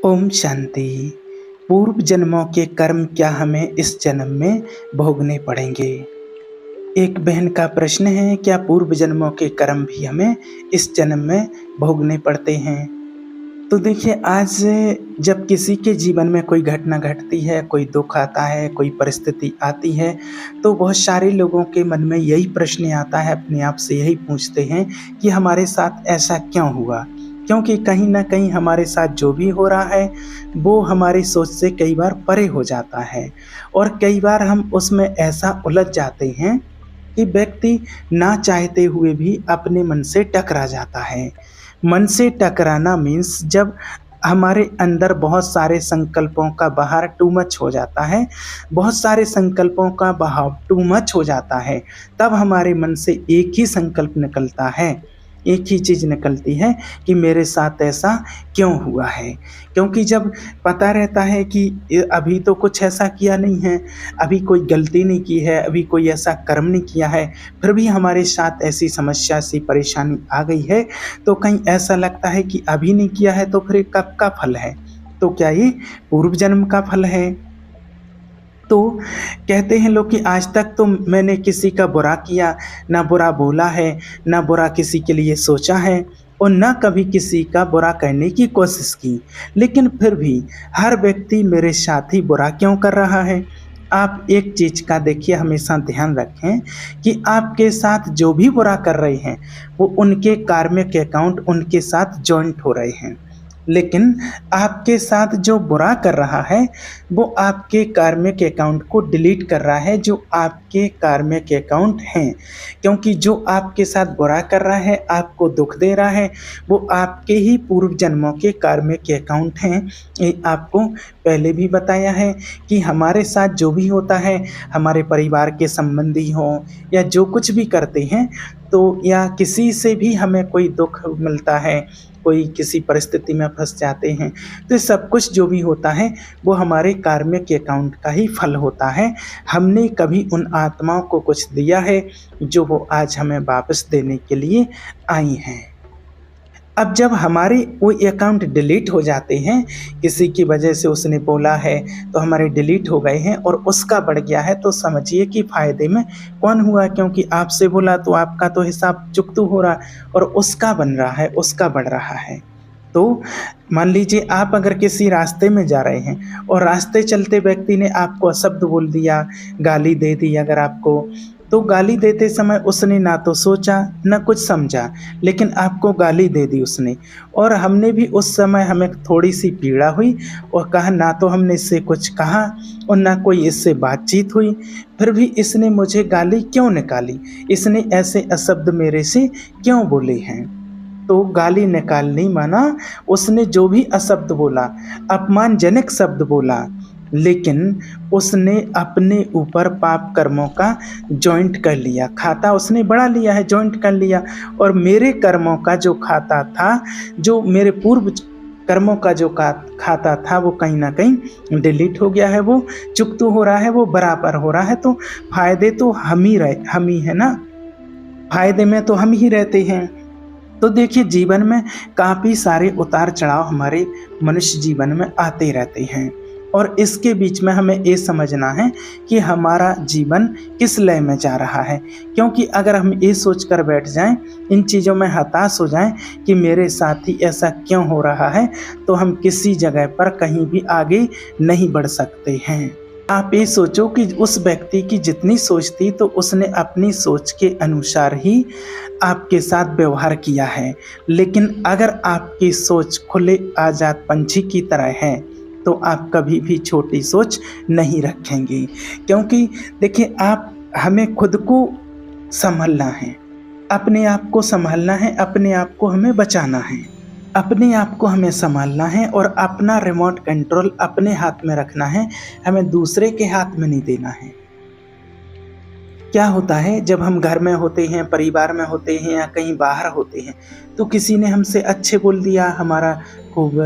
ओम शांति। पूर्व जन्मों के कर्म क्या हमें इस जन्म में भोगने पड़ेंगे? एक बहन का प्रश्न है, क्या पूर्व जन्मों के कर्म भी हमें इस जन्म में भोगने पड़ते हैं? तो देखिए, आज जब किसी के जीवन में कोई घटना घटती है, कोई दुख आता है, कोई परिस्थिति आती है, तो बहुत सारे लोगों के मन में यही प्रश्न आता है, अपने आप से यही पूछते हैं कि हमारे साथ ऐसा क्यों हुआ? क्योंकि कहीं न कहीं हमारे साथ जो भी हो रहा है, वो हमारी सोच से कई बार परे हो जाता है और कई बार हम उसमें ऐसा उलझ जाते हैं कि व्यक्ति ना चाहते हुए भी अपने मन से टकरा जाता है। मन से टकराना मीन्स जब हमारे अंदर बहुत सारे संकल्पों का बहाव टू मच हो जाता है, बहुत सारे संकल्पों का बहाव टू मच हो जाता है, तब हमारे मन से एक ही संकल्प निकलता है, एक ही चीज़ निकलती है कि मेरे साथ ऐसा क्यों हुआ है? क्योंकि जब पता रहता है कि अभी तो कुछ ऐसा किया नहीं है, अभी कोई गलती नहीं की है, अभी कोई ऐसा कर्म नहीं किया है, फिर भी हमारे साथ ऐसी समस्या, ऐसी परेशानी आ गई है, तो कहीं ऐसा लगता है कि अभी नहीं किया है तो फिर ये कब का फल है? तो क्या ये पूर्व जन्म का फल है? तो कहते हैं लोग कि आज तक तो मैंने किसी का बुरा किया, ना बुरा बोला है, ना बुरा किसी के लिए सोचा है और ना कभी किसी का बुरा करने की कोशिश की। लेकिन फिर भी हर व्यक्ति मेरे साथ ही बुरा क्यों कर रहा है? आप एक चीज़ का देखिए, हमेशा ध्यान रखें कि आपके साथ जो भी बुरा कर रहे हैं, वो उनके कार्मिक अकाउंट उनके साथ जॉइंट हो रहे हैं। लेकिन आपके साथ जो बुरा कर रहा है, वो आपके कार्मिक अकाउंट को डिलीट कर रहा है, जो आपके कार्मिक अकाउंट हैं। क्योंकि जो आपके साथ बुरा कर रहा है, आपको दुख दे रहा है, वो आपके ही पूर्व जन्मों के कार्मिक अकाउंट हैं। ये आपको पहले भी बताया है कि हमारे साथ जो भी होता है, हमारे परिवार के संबंधी हों या जो कुछ भी करते हैं, तो या किसी से भी हमें कोई दुख मिलता है, कोई किसी परिस्थिति में फँस जाते हैं, तो ये सब कुछ जो भी होता है वो हमारे कार्मिक अकाउंट का ही फल होता है। हमने कभी उन आत्माओं को कुछ दिया है जो वो आज हमें वापस देने के लिए आई हैं। अब जब हमारे वो अकाउंट डिलीट हो जाते हैं, किसी की वजह से उसने बोला है तो हमारे डिलीट हो गए हैं और उसका बढ़ गया है, तो समझिए कि फ़ायदे में कौन हुआ? क्योंकि आपसे बोला तो आपका तो हिसाब चुकतू हो रहा और उसका बन रहा है, उसका बढ़ रहा है। तो मान लीजिए आप अगर किसी रास्ते में जा रहे हैं और रास्ते चलते व्यक्ति ने आपको अशब्द बोल दिया, गाली दे दी अगर आपको, तो गाली देते समय उसने ना तो सोचा ना कुछ समझा, लेकिन आपको गाली दे दी उसने और हमने भी उस समय हमें थोड़ी सी पीड़ा हुई और कहा ना तो हमने इससे कुछ कहा और ना कोई इससे बातचीत हुई, फिर भी इसने मुझे गाली क्यों निकाली? इसने ऐसे अशब्द मेरे से क्यों बोले हैं? तो गाली निकालनी माना उसने जो भी अशब्द बोला, अपमानजनक शब्द बोला, लेकिन उसने अपने ऊपर पाप कर्मों का जॉइंट कर लिया, खाता उसने बढ़ा लिया है, जॉइंट कर लिया। और मेरे कर्मों का जो खाता था, जो मेरे पूर्व कर्मों का जो खाता था, वो कहीं ना कहीं डिलीट हो गया है, वो चुकतू हो रहा है, वो बराबर हो रहा है। तो फायदे तो हम ही है ना, फायदे में तो हम ही रहते हैं। तो देखिए, जीवन में काफ़ी सारे उतार चढ़ाव हमारे मनुष्य जीवन में आते रहते हैं और इसके बीच में हमें ये समझना है कि हमारा जीवन किस लय में जा रहा है। क्योंकि अगर हम ये सोचकर बैठ जाएं, इन चीज़ों में हताश हो जाएं कि मेरे साथ ही ऐसा क्यों हो रहा है, तो हम किसी जगह पर कहीं भी आगे नहीं बढ़ सकते हैं। आप ये सोचो कि उस व्यक्ति की जितनी सोच थी, तो उसने अपनी सोच के अनुसार ही आपके साथ व्यवहार किया है। लेकिन अगर आपकी सोच खुले आज़ाद पंछी की तरह है, तो आप कभी भी छोटी सोच नहीं रखेंगे। क्योंकि देखिए, हमें खुद को संभलना है, अपने आप को संभालना है, अपने आप को हमें बचाना है, अपने आप को हमें संभालना है और अपना रिमोट कंट्रोल अपने हाथ में रखना है, हमें दूसरे के हाथ में नहीं देना है। क्या होता है, जब हम घर में होते हैं, परिवार में होते हैं या कहीं बाहर होते हैं, तो किसी ने हमसे अच्छे बोल दिया, हमारा खूब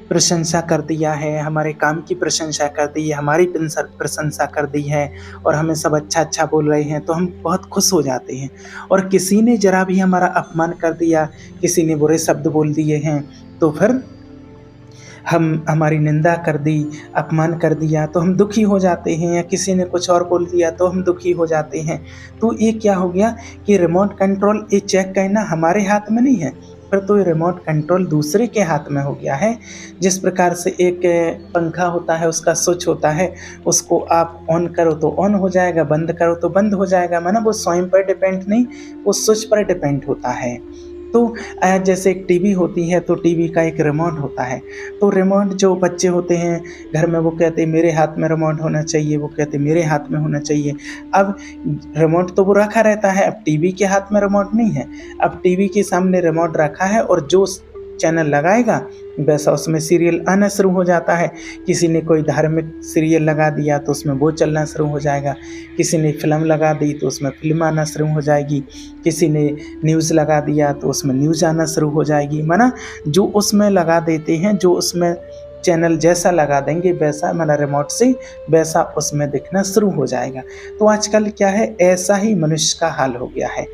प्रशंसा कर दिया है, हमारे काम की प्रशंसा कर दी है, हमारी प्रशंसा कर दी है और हमें सब अच्छा अच्छा बोल रहे हैं, तो हम बहुत खुश हो जाते हैं। और किसी ने ज़रा भी हमारा अपमान कर दिया, किसी ने बुरे शब्द बोल दिए हैं, तो फिर हमारी निंदा कर दी, अपमान कर दिया तो हम दुखी हो जाते हैं, या किसी ने कुछ और बोल दिया तो हम दुखी हो जाते हैं। तो ये क्या हो गया कि रिमोट कंट्रोल ये चेक करना हमारे हाथ में नहीं है, पर तो ये रिमोट कंट्रोल दूसरे के हाथ में हो गया है। जिस प्रकार से एक पंखा होता है, उसका स्विच होता है, उसको आप ऑन करो तो ऑन हो जाएगा, बंद करो तो बंद हो जाएगा, मतलब वो स्वयं पर डिपेंड नहीं, वो स्विच पर डिपेंड होता है। तो जैसे एक टीवी होती है तो टीवी का एक रिमोट होता है। तो रिमोट जो बच्चे होते हैं घर में वो कहते हैं मेरे हाथ में रिमोट होना चाहिए, वो कहते हैं मेरे हाथ में होना चाहिए। अब रिमोट तो वो रखा रहता है, अब टीवी के हाथ में रिमोट नहीं है। अब टीवी के सामने रिमोट रखा है और जो चैनल लगाएगा वैसा उसमें सीरियल आना शुरू हो जाता है। किसी ने कोई धार्मिक सीरियल लगा दिया तो उसमें वो चलना शुरू हो जाएगा, किसी ने फिल्म लगा दी तो उसमें फिल्म आना शुरू हो जाएगी, किसी ने न्यूज़ लगा दिया तो उसमें न्यूज़ आना शुरू हो जाएगी। माना जो उसमें लगा देते हैं, जो उसमें चैनल जैसा लगा देंगे वैसा, माना रिमोट से वैसा उसमें दिखना शुरू हो जाएगा। तो आजकल क्या है, ऐसा ही मनुष्य का हाल हो गया है।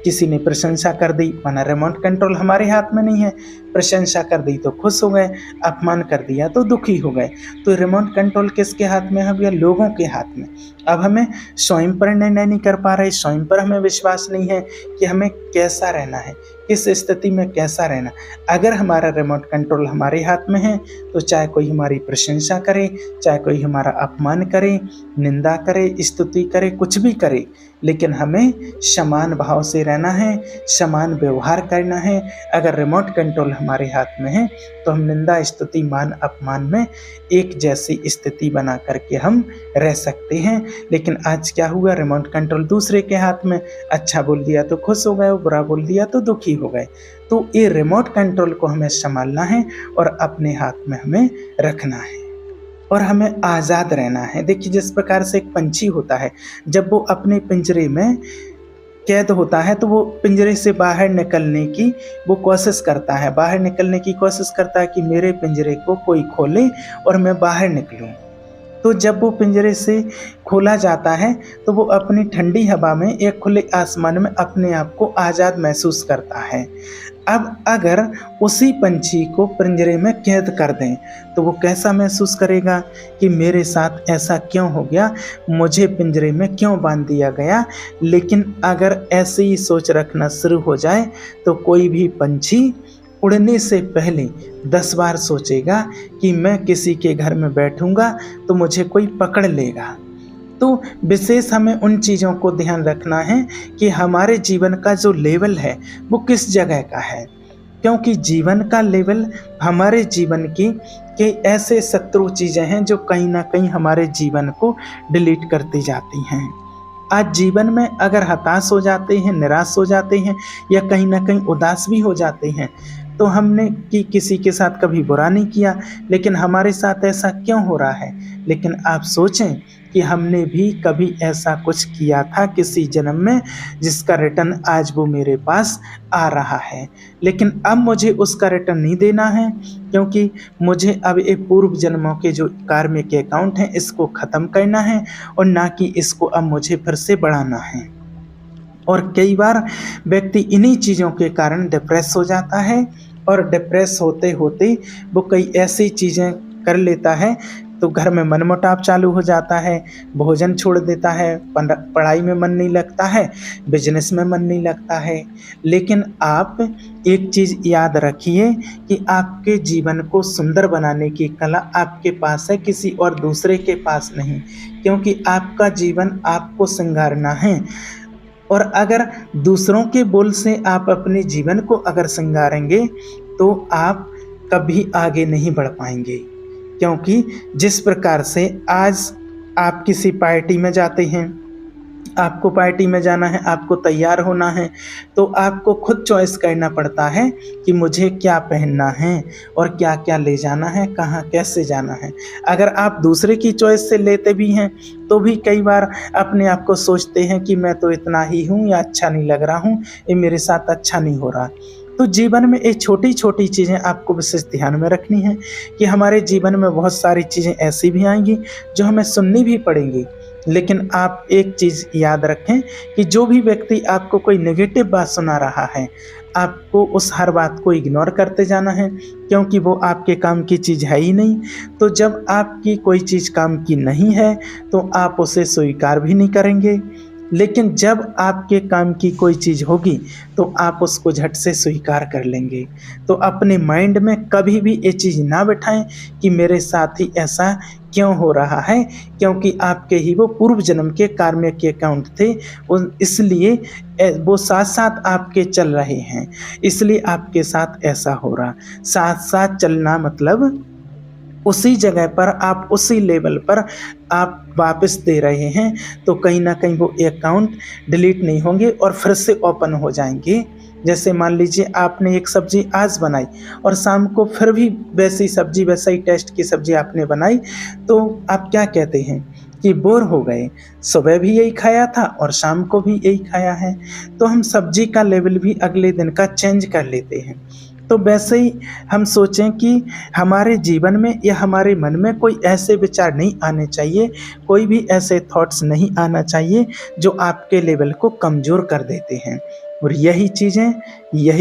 किसी ने प्रशंसा कर दी, माना रिमोट कंट्रोल हमारे हाथ में नहीं है, प्रशंसा कर दी तो खुश हो गए, अपमान कर दिया तो दुखी हो गए। तो रिमोट कंट्रोल किसके हाथ में है भैया? लोगों के हाथ में। अब हमें स्वयं पर निर्णय नहीं कर पा रहे, स्वयं पर हमें विश्वास नहीं है कि हमें कैसा रहना है, किस स्थिति में कैसा रहना। अगर हमारा रिमोट कंट्रोल हमारे हाथ में है तो चाहे कोई हमारी प्रशंसा करे, चाहे कोई हमारा अपमान करे, निंदा करे, स्तुति करे, कुछ भी करे, लेकिन हमें समान भाव से रहना है, समान व्यवहार करना है। अगर रिमोट कंट्रोल हमारे हाथ में है तो हम निंदा, स्तुति, मान, अपमान में एक जैसी स्थिति बना करके हम रह सकते हैं। लेकिन आज क्या हुआ, रिमोट कंट्रोल दूसरे के हाथ में, अच्छा बोल दिया तो खुश हो गए, बुरा बोल दिया तो दुखी हो गए। तो ये रिमोट कंट्रोल को हमें संभालना है और अपने हाथ में हमें रखना है और हमें आज़ाद रहना है। देखिए जिस प्रकार से एक पंछी होता है, जब वो अपने पिंजरे में कैद होता है तो वो पिंजरे से बाहर निकलने की वो कोशिश करता है, बाहर निकलने की कोशिश करता है कि मेरे पिंजरे को कोई खोले और मैं बाहर निकलूं। तो जब वो पिंजरे से खोला जाता है तो वो अपनी ठंडी हवा में, एक खुले आसमान में अपने आप को आज़ाद महसूस करता है। अब अगर उसी पंछी को पिंजरे में कैद कर दें तो वो कैसा महसूस करेगा कि मेरे साथ ऐसा क्यों हो गया, मुझे पिंजरे में क्यों बांध दिया गया। लेकिन अगर ऐसे ही सोच रखना शुरू हो जाए तो कोई भी पंछी उड़ने से पहले 10 बार सोचेगा कि मैं किसी के घर में बैठूंगा तो मुझे कोई पकड़ लेगा। तो विशेष हमें उन चीज़ों को ध्यान रखना है कि हमारे जीवन का जो लेवल है वो किस जगह का है, क्योंकि जीवन का लेवल हमारे जीवन की के ऐसे शत्रु चीज़ें हैं जो कहीं ना कहीं हमारे जीवन को डिलीट करती जाती हैं। आज जीवन में अगर हताश हो जाते हैं, निराश हो जाते हैं या कहीं ना कहीं उदास भी हो जाते हैं तो हमने कि किसी के साथ कभी बुरा नहीं किया, लेकिन हमारे साथ ऐसा क्यों हो रहा है। लेकिन आप सोचें कि हमने भी कभी ऐसा कुछ किया था किसी जन्म में जिसका रिटर्न आज वो मेरे पास आ रहा है, लेकिन अब मुझे उसका रिटर्न नहीं देना है, क्योंकि मुझे अब एक पूर्व जन्मों के जो कार्मिक अकाउंट हैं इसको ख़त्म करना है और ना कि इसको अब मुझे फिर से बढ़ाना है। और कई बार व्यक्ति इन्हीं चीज़ों के कारण डिप्रेस हो जाता है और डिप्रेस होते होते वो कई ऐसी चीज़ें कर लेता है तो घर में मनमुटाव चालू हो जाता है, भोजन छोड़ देता है, पढ़ाई में मन नहीं लगता है, बिजनेस में मन नहीं लगता है। लेकिन आप एक चीज़ याद रखिए कि आपके जीवन को सुंदर बनाने की कला आपके पास है, किसी और दूसरे के पास नहीं, क्योंकि आपका जीवन आपको श्रृंगारना है। और अगर दूसरों के बोल से आप अपने जीवन को अगर श्रृंगारेंगे तो आप कभी आगे नहीं बढ़ पाएंगे, क्योंकि जिस प्रकार से आज आप किसी पार्टी में जाते हैं, आपको पार्टी में जाना है, आपको तैयार होना है, तो आपको खुद चॉइस करना पड़ता है कि मुझे क्या पहनना है और क्या क्या ले जाना है, कहाँ कैसे जाना है। अगर आप दूसरे की चॉइस से लेते भी हैं तो भी कई बार अपने आप को सोचते हैं कि मैं तो इतना ही हूँ या अच्छा नहीं लग रहा हूँ, ये मेरे साथ अच्छा नहीं हो रहा। तो जीवन में ये छोटी छोटी चीज़ें आपको विशेष ध्यान में रखनी है कि हमारे जीवन में बहुत सारी चीज़ें ऐसी भी आएंगी जो हमें सुननी भी पड़ेंगी, लेकिन आप एक चीज़ याद रखें कि जो भी व्यक्ति आपको कोई नेगेटिव बात सुना रहा है, आपको उस हर बात को इग्नोर करते जाना है, क्योंकि वो आपके काम की चीज़ है ही नहीं। तो जब आपकी कोई चीज़ काम की नहीं है तो आप उसे स्वीकार भी नहीं करेंगे, लेकिन जब आपके काम की कोई चीज़ होगी तो आप उसको झट से स्वीकार कर लेंगे। तो अपने माइंड में कभी भी ये चीज़ ना बिठाएं कि मेरे साथ ही ऐसा क्यों हो रहा है, क्योंकि आपके ही वो पूर्व जन्म के कार्य के अकाउंट थे, इसलिए वो साथ साथ आपके चल रहे हैं, इसलिए आपके साथ ऐसा हो रहा। साथ साथ चलना मतलब उसी जगह पर आप उसी लेवल पर आप वापस दे रहे हैं, तो कहीं ना कहीं वो अकाउंट डिलीट नहीं होंगे और फिर से ओपन हो जाएंगे। जैसे मान लीजिए आपने एक सब्जी आज बनाई और शाम को फिर भी वैसी सब्जी, वैसा ही टेस्ट की सब्जी आपने बनाई, तो आप क्या कहते हैं कि बोर हो गए, सुबह भी यही खाया था और शाम को भी यही खाया है। तो हम सब्जी का लेवल भी अगले दिन का चेंज कर लेते हैं। तो वैसे ही हम सोचें कि हमारे जीवन में या हमारे मन में कोई ऐसे विचार नहीं आने चाहिए, कोई भी ऐसे थॉट्स नहीं आना चाहिए जो आपके लेवल को कमज़ोर कर देते हैं। और यही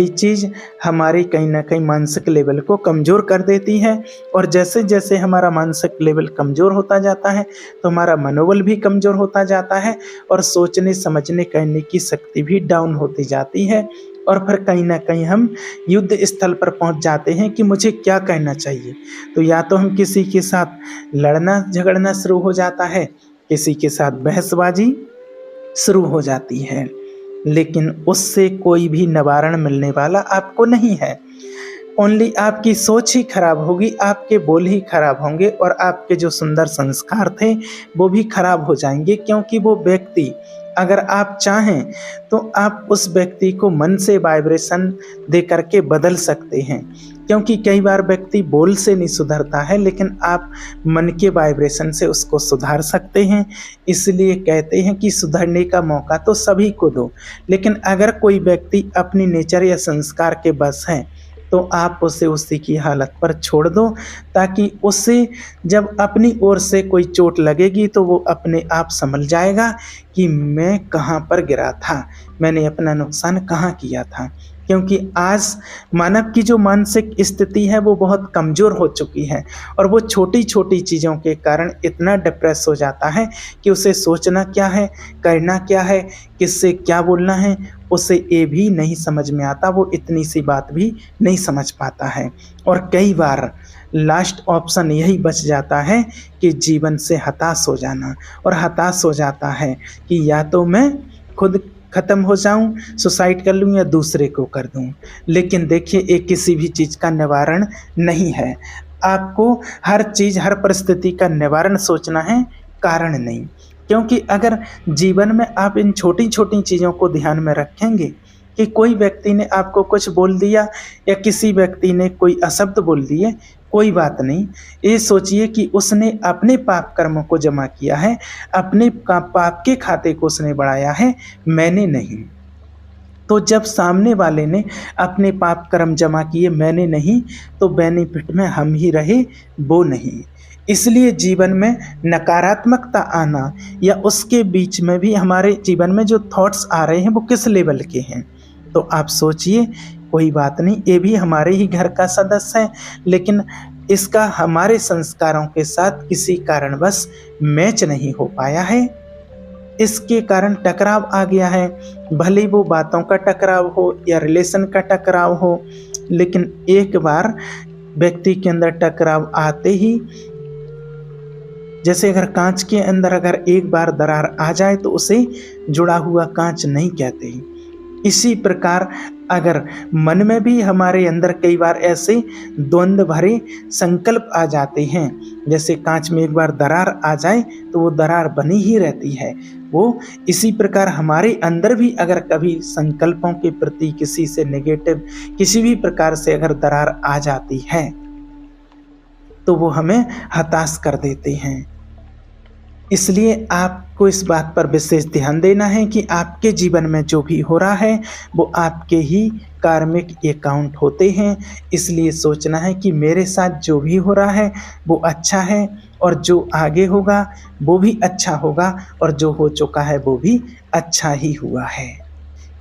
चीज़ हमारी कहीं ना कहीं मानसिक लेवल को कमज़ोर कर देती है। और जैसे जैसे हमारा मानसिक लेवल कमज़ोर होता जाता है तो हमारा मनोबल भी कमज़ोर होता जाता है और सोचने समझने करने की शक्ति भी डाउन होती जाती है। और फिर कहीं ना कहीं हम युद्ध स्थल पर पहुंच जाते हैं कि मुझे क्या करना चाहिए। तो या तो हम किसी के साथ लड़ना झगड़ना शुरू हो जाता है, किसी के साथ बहसबाजी शुरू हो जाती है, लेकिन उससे कोई भी निवारण मिलने वाला आपको नहीं है। ओनली आपकी सोच ही खराब होगी, आपके बोल ही खराब होंगे और आपके जो सुंदर संस्कार थे वो भी खराब हो जाएंगे। क्योंकि वो व्यक्ति, अगर आप चाहें तो आप उस व्यक्ति को मन से वाइब्रेशन दे करके बदल सकते हैं। क्योंकि कई बार व्यक्ति बोल से नहीं सुधरता है, लेकिन आप मन के वाइब्रेशन से उसको सुधार सकते हैं। इसलिए कहते हैं कि सुधरने का मौका तो सभी को दो, लेकिन अगर कोई व्यक्ति अपनी नेचर या संस्कार के बस है तो आप उसे उसी की हालत पर छोड़ दो, ताकि उसे जब अपनी ओर से कोई चोट लगेगी तो वो अपने आप समझ जाएगा कि मैं कहाँ पर गिरा था, मैंने अपना नुकसान कहाँ किया था। क्योंकि आज मानव की जो मानसिक स्थिति है वो बहुत कमज़ोर हो चुकी है और वो छोटी छोटी चीज़ों के कारण इतना डिप्रेस हो जाता है कि उसे सोचना क्या है, करना क्या है, किससे क्या बोलना है, उसे ये भी नहीं समझ में आता। वो इतनी सी बात भी नहीं समझ पाता है और कई बार लास्ट ऑप्शन यही बच जाता है कि जीवन से हताश हो जाना। और हताश हो जाता है कि या तो मैं खुद ख़त्म हो जाऊं, सुसाइड कर लूं या दूसरे को कर दूं। लेकिन देखिए, ये किसी भी चीज़ का निवारण नहीं है। आपको हर चीज़, हर परिस्थिति का निवारण सोचना है, कारण नहीं। क्योंकि अगर जीवन में आप इन छोटी छोटी चीज़ों को ध्यान में रखेंगे कि कोई व्यक्ति ने आपको कुछ बोल दिया या किसी व्यक्ति ने कोई अशब्द बोल दिए, कोई बात नहीं, ये सोचिए कि उसने अपने पाप कर्मों को जमा किया है, अपने पाप के खाते को उसने बढ़ाया है, मैंने नहीं। तो जब सामने वाले ने अपने पाप कर्म जमा किए, मैंने नहीं, तो बेनिफिट में हम ही रहे, वो नहीं। इसलिए जीवन में नकारात्मकता आना या उसके बीच में भी हमारे जीवन में जो थॉट्स आ रहे हैं वो किस लेवल के हैं, तो आप सोचिए। कोई बात नहीं, ये भी हमारे ही घर का सदस्य है, लेकिन इसका हमारे संस्कारों के साथ किसी कारणवश मैच नहीं हो पाया है, इसके कारण टकराव आ गया है। भले वो बातों का टकराव हो या रिलेशन का टकराव हो, लेकिन एक बार व्यक्ति के अंदर टकराव आते ही, जैसे अगर कांच के अंदर अगर एक बार दरार आ जाए तो उसे जुड़ा हुआ कांच नहीं कहते। इसी प्रकार अगर मन में भी हमारे अंदर कई बार ऐसे द्वंद्व भरे संकल्प आ जाते हैं, जैसे कांच में एक बार दरार आ जाए तो वो दरार बनी ही रहती है, वो इसी प्रकार हमारे अंदर भी अगर कभी संकल्पों के प्रति किसी से नेगेटिव किसी भी प्रकार से अगर दरार आ जाती है तो वो हमें हताश कर देते हैं। इसलिए आपको इस बात पर विशेष ध्यान देना है कि आपके जीवन में जो भी हो रहा है वो आपके ही कार्मिक अकाउंट होते हैं। इसलिए सोचना है कि मेरे साथ जो भी हो रहा है वो अच्छा है, और जो आगे होगा वो भी अच्छा होगा और जो हो चुका है वो भी अच्छा ही हुआ है,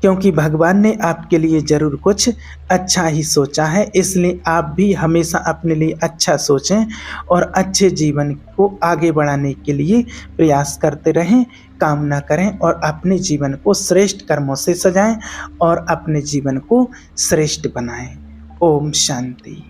क्योंकि भगवान ने आपके लिए ज़रूर कुछ अच्छा ही सोचा है। इसलिए आप भी हमेशा अपने लिए अच्छा सोचें और अच्छे जीवन को आगे बढ़ाने के लिए प्रयास करते रहें, कामना करें और अपने जीवन को श्रेष्ठ कर्मों से सजाएं और अपने जीवन को श्रेष्ठ बनाएं। ओम शांति।